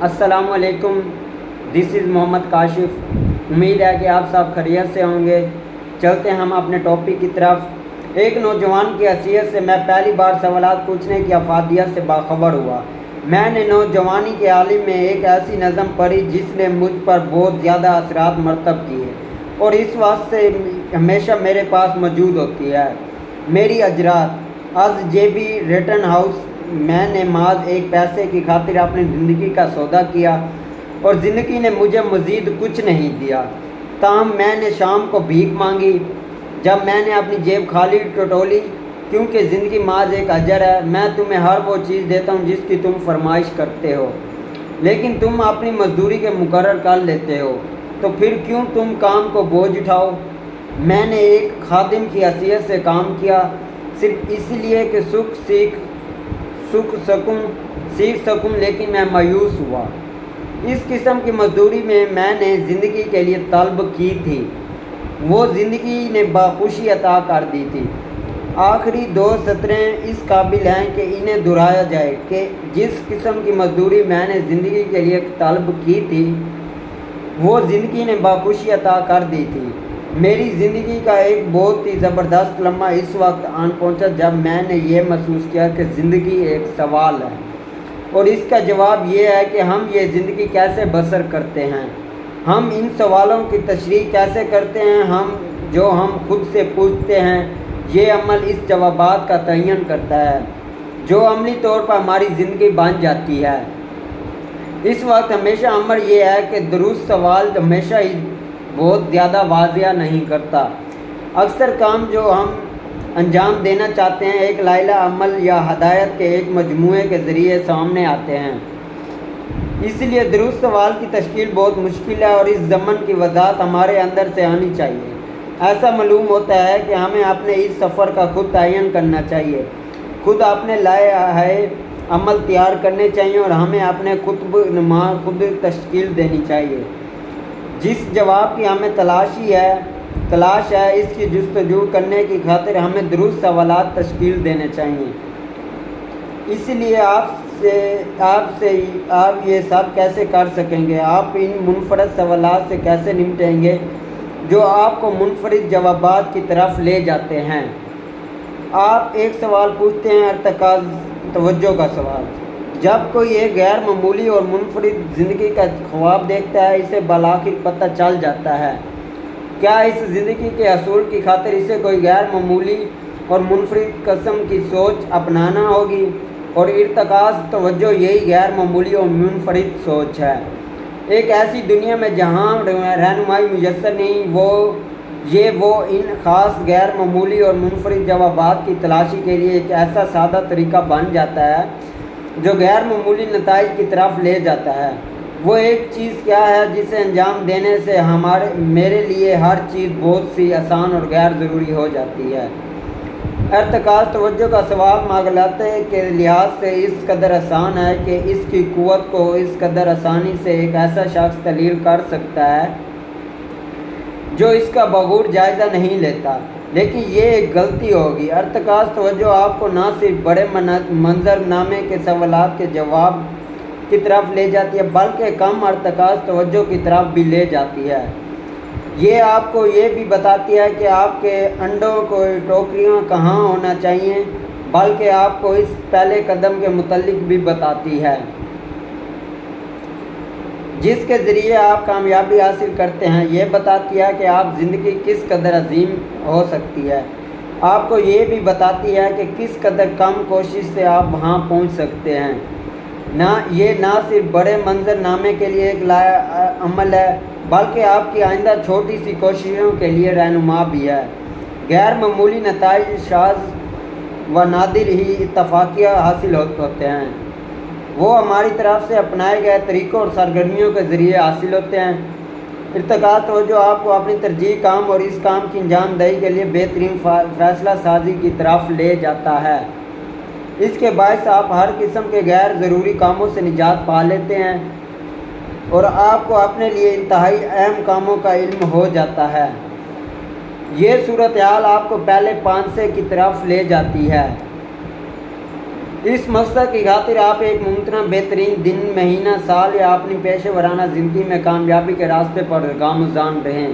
السلام علیکم، دس از محمد کاشف۔ امید ہے کہ آپ سب خیریت سے ہوں گے۔ چلتے ہیں ہم اپنے ٹاپک کی طرف۔ ایک نوجوان کی حیثیت سے میں پہلی بار سوالات پوچھنے کی افادیت سے باخبر ہوا۔ میں نے نوجوانی کے عالم میں ایک ایسی نظم پڑھی جس نے مجھ پر بہت زیادہ اثرات مرتب کیے اور اس واسطے ہمیشہ میرے پاس موجود ہوتی ہے۔ میری اجرات از جے بی ریٹن ہاؤس۔ میں نے محض ایک پیسے کی خاطر اپنی زندگی کا سودا کیا اور زندگی نے مجھے مزید کچھ نہیں دیا۔ تاہم میں نے شام کو بھیک مانگی جب میں نے اپنی جیب خالی ٹٹولی، کیونکہ زندگی محض ایک اجر ہے۔ میں تمہیں ہر وہ چیز دیتا ہوں جس کی تم فرمائش کرتے ہو، لیکن تم اپنی مزدوری کے مقرر کر لیتے ہو، تو پھر کیوں تم کام کو بوجھ اٹھاؤ؟ میں نے ایک خادم کی حیثیت سے کام کیا، صرف اس لیے کہ سیکھ سکوں، لیکن میں مایوس ہوا۔ اس قسم کی مزدوری میں نے زندگی کے لیے طلب کی تھی، وہ زندگی نے بخوشی عطا کر دی تھی۔ آخری دو سطریں اس قابل ہیں کہ انہیں دہرایا جائے کہ جس قسم کی مزدوری میں نے زندگی کے لیے طلب کی تھی، وہ زندگی نے بخوشی عطا کر دی تھی۔ میری زندگی کا ایک بہت ہی زبردست لمحہ اس وقت آن پہنچا جب میں نے یہ محسوس کیا کہ زندگی ایک سوال ہے اور اس کا جواب یہ ہے کہ ہم یہ زندگی کیسے بسر کرتے ہیں۔ ہم ان سوالوں کی تشریح کیسے کرتے ہیں جو ہم خود سے پوچھتے ہیں۔ یہ عمل اس جوابات کا تعین کرتا ہے جو عملی طور پر ہماری زندگی بن جاتی ہے۔ اس وقت ہمیشہ عمل یہ ہے کہ درست سوال ہمیشہ ہی بہت زیادہ واضح نہیں کرتا۔ اکثر کام جو ہم انجام دینا چاہتے ہیں ایک لائحہ عمل یا ہدایت کے ایک مجموعے کے ذریعے سامنے آتے ہیں۔ اس لیے درست سوال کی تشکیل بہت مشکل ہے اور اس ضمن کی وضاحت ہمارے اندر سے آنی چاہیے۔ ایسا معلوم ہوتا ہے کہ ہمیں اپنے اس سفر کا خود تعین کرنا چاہیے، خود اپنے لائحہ عمل تیار کرنے چاہیے اور ہمیں اپنے خطب نما خود تشکیل دینی چاہیے۔ جس جواب کی ہمیں تلاش ہے اس کی جستجو کرنے کی خاطر ہمیں درست سوالات تشکیل دینے چاہیے۔ اس لیے آپ یہ سب کیسے کر سکیں گے؟ آپ ان منفرد سوالات سے کیسے نمٹیں گے جو آپ کو منفرد جوابات کی طرف لے جاتے ہیں؟ آپ ایک سوال پوچھتے ہیں، ارتکاز توجہ کا سوال۔ جب کوئی ایک غیر معمولی اور منفرد زندگی کا خواب دیکھتا ہے، اسے بالآخر پتہ چل جاتا ہے کیا اس زندگی کے حصول کی خاطر اسے کوئی غیر معمولی اور منفرد قسم کی سوچ اپنانا ہوگی، اور ارتکاز توجہ یہی غیر معمولی اور منفرد سوچ ہے۔ ایک ایسی دنیا میں جہاں رہنمائی میسر نہیں، وہ ان خاص غیر معمولی اور منفرد جوابات کی تلاشی کے لیے ایک ایسا سادہ طریقہ بن جاتا ہے جو غیر معمولی نتائج کی طرف لے جاتا ہے۔ وہ ایک چیز کیا ہے جسے انجام دینے سے میرے لیے ہر چیز بہت سی آسان اور غیر ضروری ہو جاتی ہے۔ ارتکاز توجہ کا سوال مغالطے کے لحاظ سے اس قدر آسان ہے کہ اس کی قوت کو اس قدر آسانی سے ایک ایسا شخص تحلیل کر سکتا ہے جو اس کا بغور جائزہ نہیں لیتا، لیکن یہ ایک غلطی ہوگی۔ ارتکاز توجہ آپ کو نہ صرف بڑے منظر نامے کے سوالات کے جواب کی طرف لے جاتی ہے بلکہ کم ارتکاز توجہ کی طرف بھی لے جاتی ہے۔ یہ آپ کو یہ بھی بتاتی ہے کہ آپ کے انڈوں کو ٹوکریاں کہاں ہونا چاہیے، بلکہ آپ کو اس پہلے قدم کے متعلق بھی بتاتی ہے جس کے ذریعے آپ کامیابی حاصل کرتے ہیں۔ یہ بتاتی ہے کہ آپ زندگی کس قدر عظیم ہو سکتی ہے۔ آپ کو یہ بھی بتاتی ہے کہ کس قدر کم کوشش سے آپ وہاں پہنچ سکتے ہیں۔ یہ نہ صرف بڑے منظر نامے کے لیے ایک عمل ہے بلکہ آپ کی آئندہ چھوٹی سی کوششوں کے لیے رہنما بھی ہے۔ غیر معمولی نتائج شاذ و نادر ہی اتفاقیہ حاصل ہوتے ہیں۔ وہ ہماری طرف سے اپنائے گئے طریقوں اور سرگرمیوں کے ذریعے حاصل ہوتے ہیں۔ ارتکاز توجہ آپ کو اپنی ترجیحی کام اور اس کام کی انجام دہی کے لیے بہترین فیصلہ سازی کی طرف لے جاتا ہے۔ اس کے باعث آپ ہر قسم کے غیر ضروری کاموں سے نجات پا لیتے ہیں اور آپ کو اپنے لیے انتہائی اہم کاموں کا علم ہو جاتا ہے۔ یہ صورتحال آپ کو پہلے پانسے کی طرف لے جاتی ہے اس مقصد کی خاطر آپ ایک ممکنہ بہترین دن، مہینہ، سال یا اپنی پیشہ ورانہ زندگی میں کامیابی کے راستے پر گامزن رہیں۔